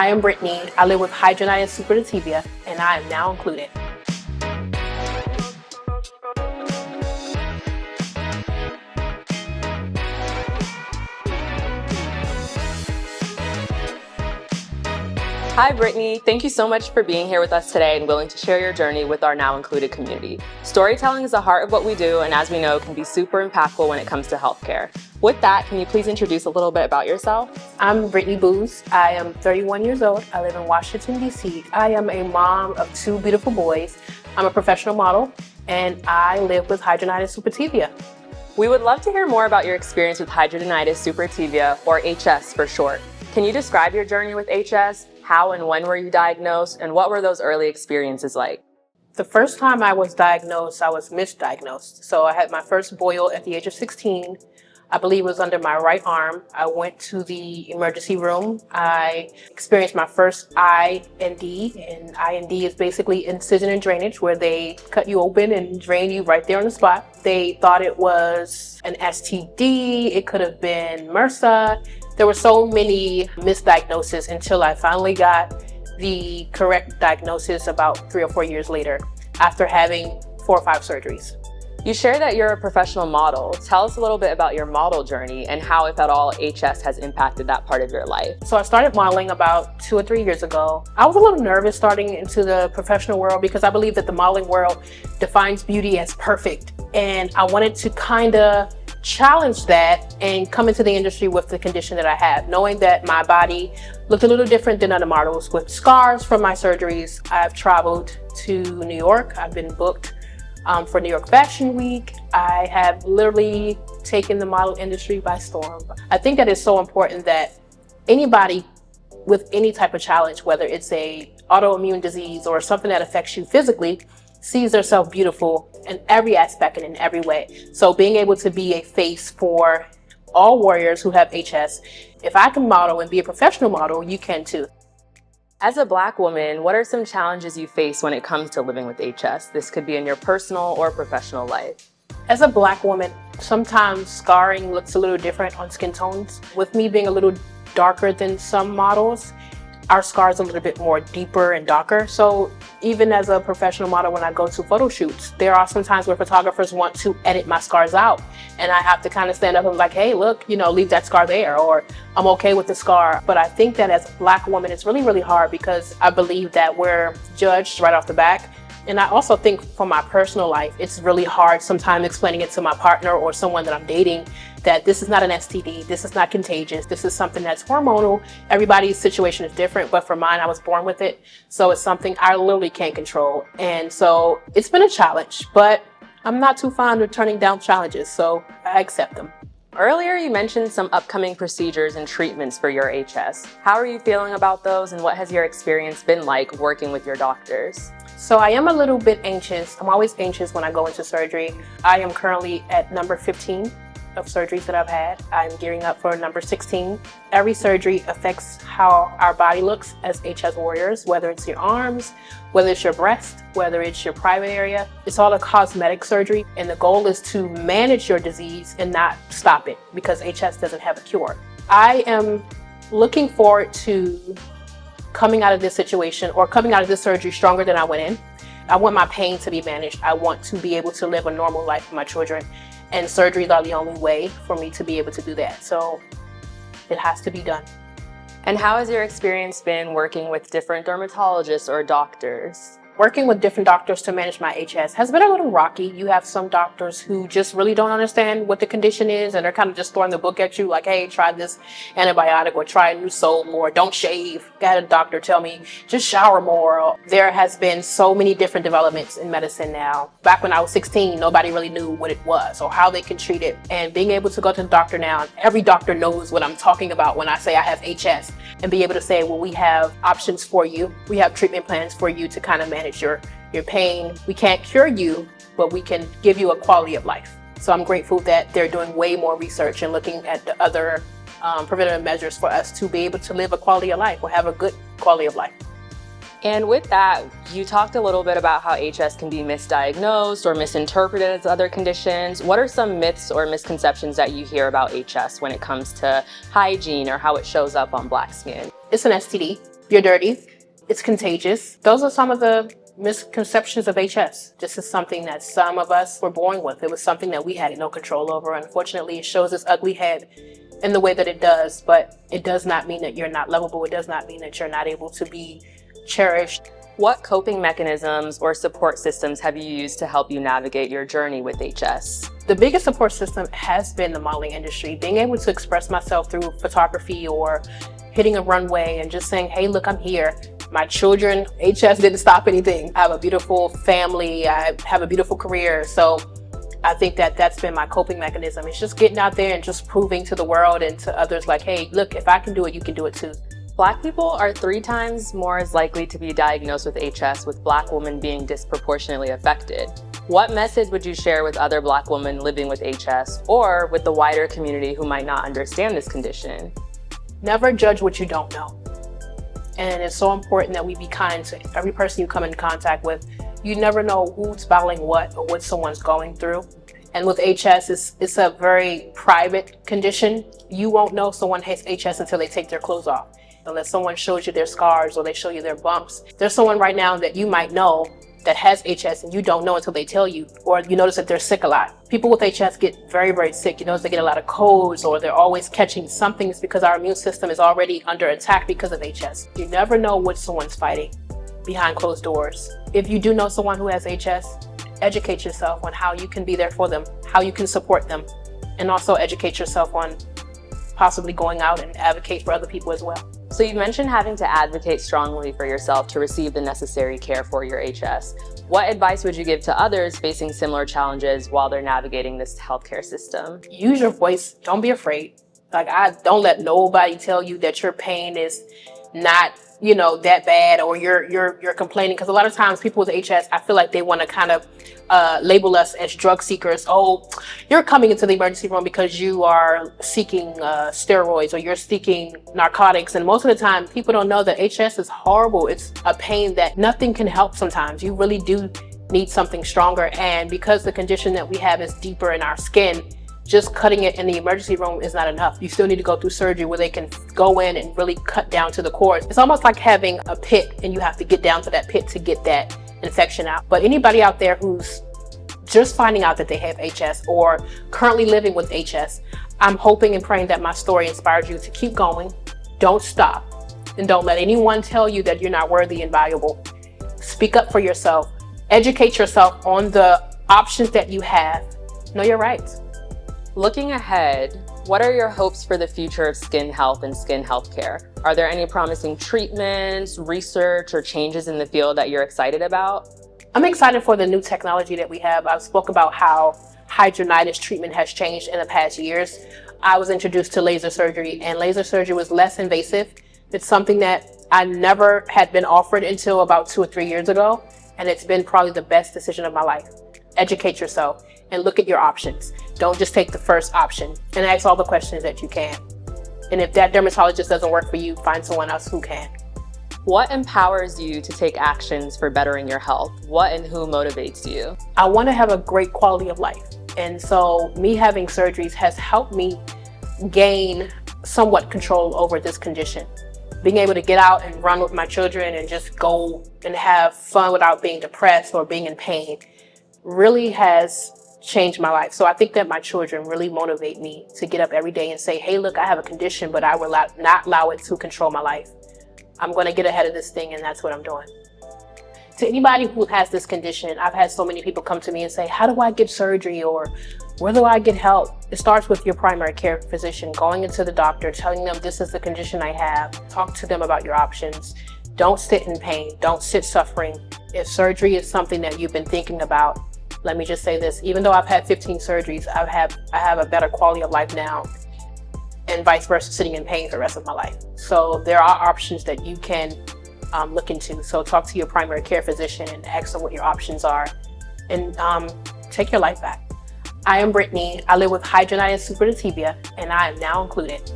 I am Brittney. I live with Hidradenitis Suppurativa, and I am now included. Hi, Brittney. Thank you so much for being here with us today and willing to share your journey with our Now Included community. Storytelling is the heart of what we do, and as we know, can be super impactful when it comes to healthcare. With that, can you please introduce a little bit about yourself? I'm Brittney Booz. I am 31 years old. I live in Washington, D.C. I am a mom of 2 beautiful boys. I'm a professional model, and I live with Hidradenitis Suppurativa. We would love to hear more about your experience with Hidradenitis Suppurativa, or HS for short. Can you describe your journey with HS? How and when were you diagnosed, and what were those early experiences like? The first time I was diagnosed, I was misdiagnosed. So I had my first boil at the age of 16. I believe it was under my right arm. I went to the emergency room. I experienced my first IND, and IND is basically incision and drainage, where they cut you open and drain you right there on the spot. They thought it was an STD. It could have been MRSA. There were so many misdiagnoses until I finally got the correct diagnosis about 3 or 4 years later, after having 4 or 5 surgeries. You share that you're a professional model. Tell us a little bit about your model journey and how, if at all, HS has impacted that part of your life. So I started modeling about 2 or 3 years ago. I was a little nervous starting into the professional world because I believe that the modeling world defines beauty as perfect. And I wanted to kind of challenge that and come into the industry with the condition that I have, knowing that my body looked a little different than other models with scars from my surgeries. I've traveled to New York. I've been booked for New York Fashion Week. I have literally taken the model industry by storm. I think that it's so important that anybody with any type of challenge, whether it's a autoimmune disease or something that affects you physically, sees themselves beautiful in every aspect and in every way. So being able to be a face for all warriors who have HS, if I can model and be a professional model, you can too. As a Black woman, what are some challenges you face when it comes to living with HS? This could be in your personal or professional life. As a Black woman, sometimes scarring looks a little different on skin tones. With me being a little darker than some models, our scars are a little bit more deeper and darker. So even as a professional model, when I go to photo shoots, there are some times where photographers want to edit my scars out. And I have to kind of stand up and be like, hey, look, leave that scar there, or I'm okay with the scar. But I think that as a Black woman, it's really, really hard because I believe that we're judged right off the back. And I also think for my personal life, it's really hard sometimes explaining it to my partner or someone that I'm dating that this is not an STD, this is not contagious, this is something that's hormonal. Everybody's situation is different, but for mine, I was born with it. So it's something I literally can't control. And so it's been a challenge, but I'm not too fond of turning down challenges, so I accept them. Earlier, you mentioned some upcoming procedures and treatments for your HS. How are you feeling about those, and what has your experience been like working with your doctors? So I am a little bit anxious. I'm always anxious when I go into surgery. I am currently at number 15 of surgeries that I've had. I'm gearing up for number 16. Every surgery affects how our body looks as HS warriors, whether it's your arms, whether it's your breast, whether it's your private area. It's all a cosmetic surgery, and the goal is to manage your disease and not stop it, because HS doesn't have a cure. I am looking forward to coming out of this situation, or coming out of this surgery stronger than I went in. I want my pain to be managed. I want to be able to live a normal life for my children, and surgeries are the only way for me to be able to do that. So it has to be done. And how has your experience been working with different dermatologists or doctors? Working with different doctors to manage my HS has been a little rocky. You have some doctors who just really don't understand what the condition is, and they're kind of just throwing the book at you like, hey, try this antibiotic, or try a new soap, or don't shave. I had a doctor tell me, just shower more. There has been so many different developments in medicine now. Back when I was 16, nobody really knew what it was or how they could treat it. And being able to go to the doctor now, every doctor knows what I'm talking about when I say I have HS, and be able to say, well, we have options for you. We have treatment plans for you to kind of manage your pain. We can't cure you, but we can give you a quality of life. So I'm grateful that they're doing way more research and looking at the other preventative measures for us to be able to live a quality of life, or have a good quality of life. And with that, you talked a little bit about how HS can be misdiagnosed or misinterpreted as other conditions. What are some myths or misconceptions that you hear about HS when it comes to hygiene or how it shows up on Black skin? It's an STD. You're dirty. It's contagious. Those are some of the misconceptions of HS. This is something that some of us were born with. It was something that we had no control over. Unfortunately, it shows its ugly head in the way that it does, but it does not mean that you're not lovable. It does not mean that you're not able to be cherished. What coping mechanisms or support systems have you used to help you navigate your journey with HS? The biggest support system has been the modeling industry. Being able to express myself through photography or hitting a runway and just saying, hey, look, I'm here. My children, HS didn't stop anything. I have a beautiful family. I have a beautiful career. So I think that that's been my coping mechanism. It's just getting out there and just proving to the world and to others like, hey, look, if I can do it, you can do it too. Black people are 3 times more as likely to be diagnosed with HS, with Black women being disproportionately affected. What message would you share with other Black women living with HS or with the wider community who might not understand this condition? Never judge what you don't know. And it's so important that we be kind to every person you come in contact with. You never know who's battling what or what someone's going through. And with HS, it's a very private condition. You won't know someone has HS until they take their clothes off. Unless someone shows you their scars or they show you their bumps. There's someone right now that you might know that has HS and you don't know until they tell you, or you notice that they're sick a lot. People with HS get very, very sick. You notice they get a lot of colds or they're always catching something. It's because our immune system is already under attack because of HS. You never know what someone's fighting behind closed doors. If you do know someone who has HS, educate yourself on how you can be there for them, how you can support them, and also educate yourself on possibly going out and advocate for other people as well. So you mentioned having to advocate strongly for yourself to receive the necessary care for your HS. What advice would you give to others facing similar challenges while they're navigating this healthcare system? Use your voice. Don't be afraid. Don't let nobody tell you that your pain is not, that bad, or you're complaining. Because a lot of times people with HS, I feel like they want to kind of label us as drug seekers. Oh, you're coming into the emergency room because you are seeking steroids or you're seeking narcotics. And most of the time, people don't know that HS is horrible. It's a pain that nothing can help sometimes. You really do need something stronger. And because the condition that we have is deeper in our skin, just cutting it in the emergency room is not enough. You still need to go through surgery where they can go in and really cut down to the core. It's almost like having a pit and you have to get down to that pit to get that infection out. But anybody out there who's just finding out that they have HS or currently living with HS, I'm hoping and praying that my story inspires you to keep going. Don't stop, and don't let anyone tell you that you're not worthy and valuable. Speak up for yourself. Educate yourself on the options that you have. Know your rights. Looking ahead, what are your hopes for the future of skin health and skin health care? Are there any promising treatments, research, or changes in the field that you're excited about? I'm excited for the new technology that we have. I've spoke about how hidradenitis treatment has changed in the past years. I was introduced to laser surgery, and laser surgery was less invasive. It's something that I never had been offered until about 2 or 3 years ago, and it's been probably the best decision of my life. Educate yourself and look at your options. Don't just take the first option, and ask all the questions that you can. And if that dermatologist doesn't work for you, find someone else who can. What empowers you to take actions for bettering your health? What and who motivates you? I want to have a great quality of life. And so me having surgeries has helped me gain somewhat control over this condition. Being able to get out and run with my children and just go and have fun without being depressed or being in pain really has changed my life. So I think that my children really motivate me to get up every day and say, hey, look, I have a condition, but I will not allow it to control my life. I'm going to get ahead of this thing, and that's what I'm doing. To anybody who has this condition, I've had so many people come to me and say, how do I get surgery, or where do I get help? It starts with your primary care physician, going into the doctor, telling them this is the condition I have. Talk to them about your options. Don't sit in pain. Don't sit suffering. If surgery is something that you've been thinking about, let me just say this, even though I've had 15 surgeries, I have a better quality of life now, and vice versa, sitting in pain for the rest of my life. So there are options that you can look into. So talk to your primary care physician and ask them what your options are, and take your life back. I am Brittney. I live with Hidradenitis Suppurativa, and I am now included.